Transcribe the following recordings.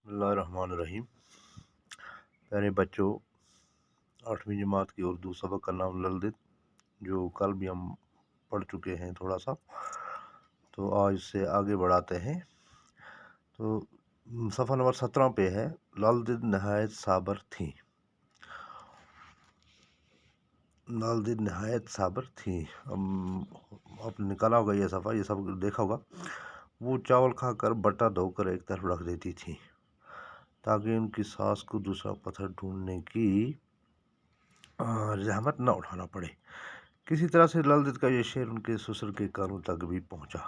بسم اللہ الرحمن الرحیم۔ پیارے بچوں، 8ویں جماعت کی اردو سبق کا نام للدت، جو کل بھی ہم پڑھ چکے ہیں تھوڑا سا، تو آج سے آگے بڑھاتے ہیں۔ تو صفحہ نمبر 17 پہ ہے، للدت نہایت صابر تھیں۔ للدت نہایت صابر تھیں، آپ نے نکالا ہوگا یہ صفحہ، یہ سب دیکھا ہوگا۔ وہ چاول کھا کر بٹا دھو کر ایک طرف رکھ دیتی تھیں تاکہ ان کی ساس کو دوسرا پتھر ڈھونڈنے کی زحمت نہ اٹھانا پڑے۔ کسی طرح سے للدت کا یہ شعر ان کے سسر کے کانوں تک بھی پہنچا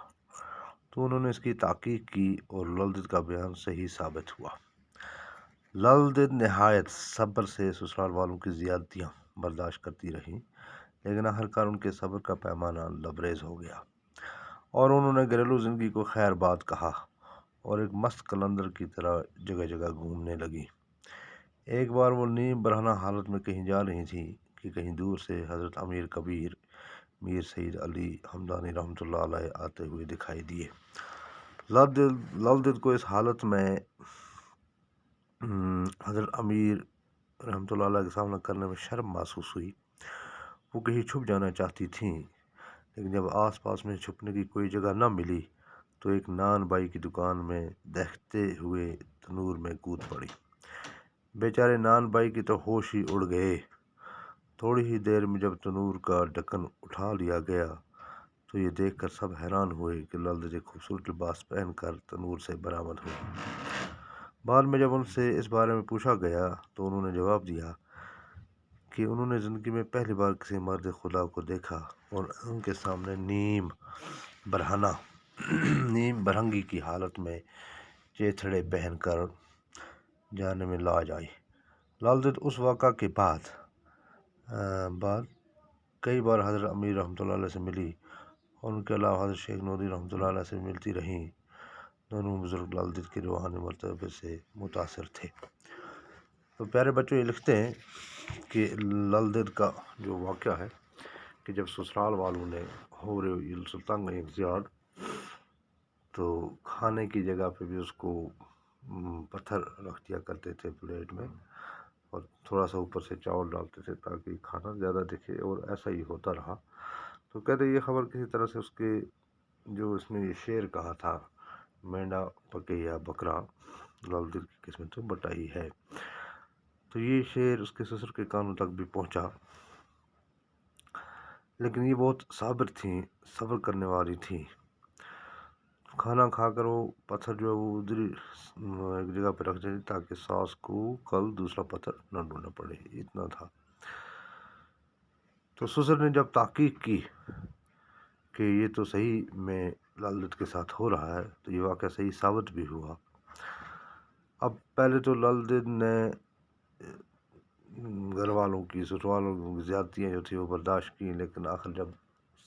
تو انہوں نے اس کی تحقیق کی اور للدت کا بیان صحیح ثابت ہوا۔ للدت نہایت صبر سے سسرال والوں کی زیادتیاں برداشت کرتی رہیں، لیکن آخرکار ان کے صبر کا پیمانہ لبریز ہو گیا اور انہوں نے گھریلو زندگی کو خیر بات کہا اور ایک مست قلندر کی طرح جگہ جگہ گھومنے لگی۔ ایک بار وہ نیم برہنہ حالت میں کہیں جا رہی تھی کہ کہیں دور سے حضرت امیر کبیر میر سید علی ہمدانی رحمۃ اللہ علیہ آتے ہوئے دکھائی دیے۔ للدت کو اس حالت میں حضرت امیر رحمۃ اللہ علیہ کے سامنا کرنے میں شرم محسوس ہوئی۔ وہ کہیں چھپ جانا چاہتی تھیں، لیکن جب آس پاس میں چھپنے کی کوئی جگہ نہ ملی تو ایک نان بائی کی دکان میں دہتے ہوئے تنور میں کود پڑی۔ بیچارے نان بائی کی تو ہوش ہی اڑ گئے۔ تھوڑی ہی دیر میں جب تنور کا ڈھکن اٹھا لیا گیا تو یہ دیکھ کر سب حیران ہوئے کہ للدت ایک خوبصورت لباس پہن کر تنور سے برآمد ہوئی۔ بعد میں جب ان سے اس بارے میں پوچھا گیا تو انہوں نے جواب دیا کہ انہوں نے زندگی میں پہلی بار کسی مرد خدا کو دیکھا اور ان کے سامنے نیم برہنگی کی حالت میں چیتھڑے پہن کر جانے میں لاج آئی۔ للدت اس واقعہ کے بعد کئی بار حضرت امیر رحمۃ اللہ علیہ سے ملی اور ان کے علاوہ حضرت شیخ نوری رحمۃ اللہ علیہ سے ملتی رہیں۔ دونوں بزرگ للدت کے روحانی مرتبے سے متاثر تھے۔ تو پیارے بچوں، یہ لکھتے ہیں کہ للدت کا جو واقعہ ہے کہ جب سسرال والوں نے حور سلطان کا انتظار، تو کھانے کی جگہ پہ بھی اس کو پتھر رکھ دیا کرتے تھے پلیٹ میں، اور تھوڑا سا اوپر سے چاول ڈالتے تھے تاکہ کھانا زیادہ دکھے، اور ایسا ہی ہوتا رہا۔ تو کہتے یہ خبر کسی طرح سے اس کے جو اس نے یہ شعر کہا تھا، مینڈا پکے یا بکرا، للدت کی قسمت میں بٹائی ہے، تو یہ شعر اس کے سسر کے کانوں تک بھی پہنچا۔ لیکن یہ بہت صابر تھیں، صبر کرنے والی تھیں۔ کھانا کھا کر وہ پتھر جو ہے وہ ادھر ایک جگہ پہ رکھ دیتی تاکہ ساس کو کل دوسرا پتھر نہ ڈھونڈنا پڑے، اتنا تھا۔ تو سسر نے جب تحقیق کی کہ یہ تو صحیح میں للدت کے ساتھ ہو رہا ہے، تو یہ واقعہ صحیح ثابت بھی ہوا۔ اب پہلے تو للدت نے گھر والوں کی سسرالوں کی زیادتیاں جو تھی وہ برداشت کی، لیکن آخر جب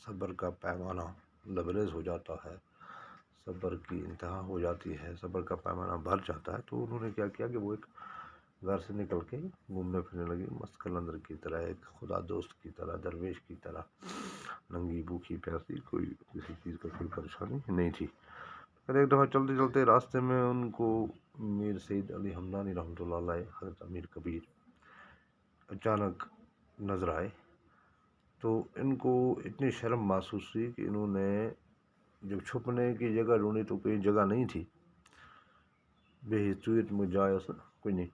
صبر کا پیمانہ لبریز ہو جاتا ہے، صبر کی انتہا ہو جاتی ہے، صبر کا پیمانہ بھر جاتا ہے، تو انہوں نے کیا کیا کہ وہ ایک گھر سے نکل کے گھومنے پھرنے لگی، مست قلندر کی طرح، ایک خدا دوست کی طرح، درویش کی طرح، ننگی بھوکی پیاسی، کوئی کسی چیز کا کوئی پریشانی نہیں تھی۔ پھر ایک دفعہ چلتے چلتے راستے میں ان کو میر سید علی ہمدانی رحمۃ اللہ علیہ، حضرت امیر کبیر، اچانک نظر آئے۔ تو ان کو اتنی شرم محسوس ہوئی کہ انہوں نے جب چھپنے کی جگہ ڈھونڈی تو کوئی جگہ نہیں تھی، بے چویت میں جائے کوئی نہیں،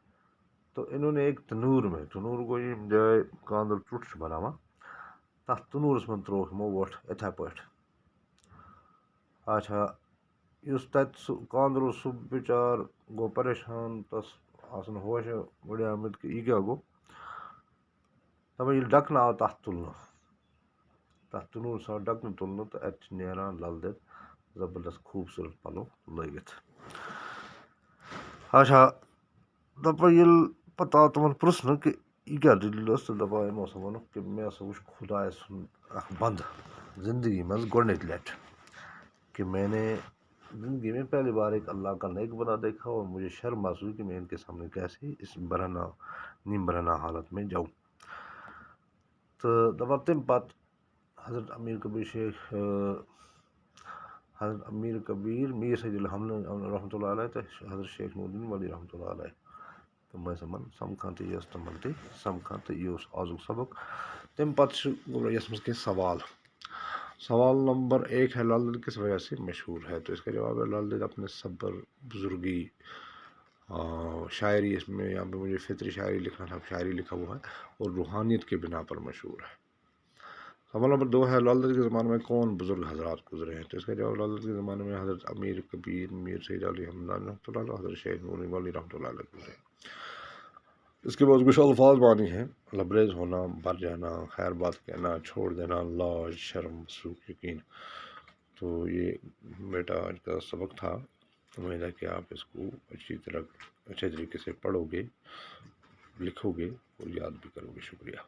تو انہوں نے ایک تنور کو یہ جائے کاندر ٹوٹش بناوا تس تنورس من تروک مو ووٹ اتھے پٲٹھۍ۔ اچھا، اس تت سہ کاندر سہ بچار گو پریشان، تس آسن ہوش بڑے آمد کہ یہ کیا گو، دپان ییٚلہِ ڈکنہٕ آو تتھ تُلنہٕ، تتھ تنور آو ڈکنہٕ تُلنہٕ، تو اتہِ چھِ نیران للدت زبردست خوبصورت پلو لٲگِتھ۔ اچھا، دپان ییٚلہِ پتہٕ آو تمن پرژھنہٕ کہ یہ کیا دلیل ٲس، تہٕ دپان یِمو ہسا ووٚنُکھ کہ مےٚ ہسا وُچھ خداے سُنٛد اکھ بنٛد زندگی منٛز گۄڈنِچ لٹہِ کہ میں نے زندگی میں پہلی بار ایک اللہ کا نیک بنا دیکھا، اور مجھے شرم محسوس کہ میں ان کے سامنے کیسے اس نیم برہنہ حالت میں جاؤں۔ تو دپان تمہِ پتہٕ حضرت امیر کبیر شیخ حضرت امیر کبیر میر سید الحمد رحمۃ اللہ علیہ تو حضرت شیخ نور الدین ولی رحمۃ اللہ علیہ تو میں سمن سمکھان تو یس تمن سمکھان تو یہ آزک سبق تم پتہ یس مز کینٛہہ سوال نمبر 1 ہے لال دید کس وجہ سے مشہور ہے؟ تو اس کا جواب ہے لال دید اپنے صبر، بزرگی، شاعری، اس میں یہاں پہ مجھے فطری شاعری لکھنا تھا، شاعری لکھا ہوا ہے، اور روحانیت کے بنا پر مشہور ہے۔ سوال نمبر 2 ہے لال دید کے زمانے میں کون بزرگ حضرات گزرے ہیں؟ تو اس کا جواب لال دید کے زمانے میں حضرت امیر کبیر، میر سید علی حمدان رحمۃ اللہ علیہ، حضرت شیخ نور ولی رحمۃ اللہ علیہ گزرے۔ اس کے بعد کچھ الفاظ معنی ہیں: لبریز ہونا، بھر جانا، خیر بات کہنا، چھوڑ دینا، لاج، شرم، سوک، یقین۔ تو یہ بیٹا آج کا سبق تھا، امید ہے کہ آپ اس کو اچھے طریقے سے پڑھو گے، لکھو گے اور یاد بھی کرو گے۔ شکریہ۔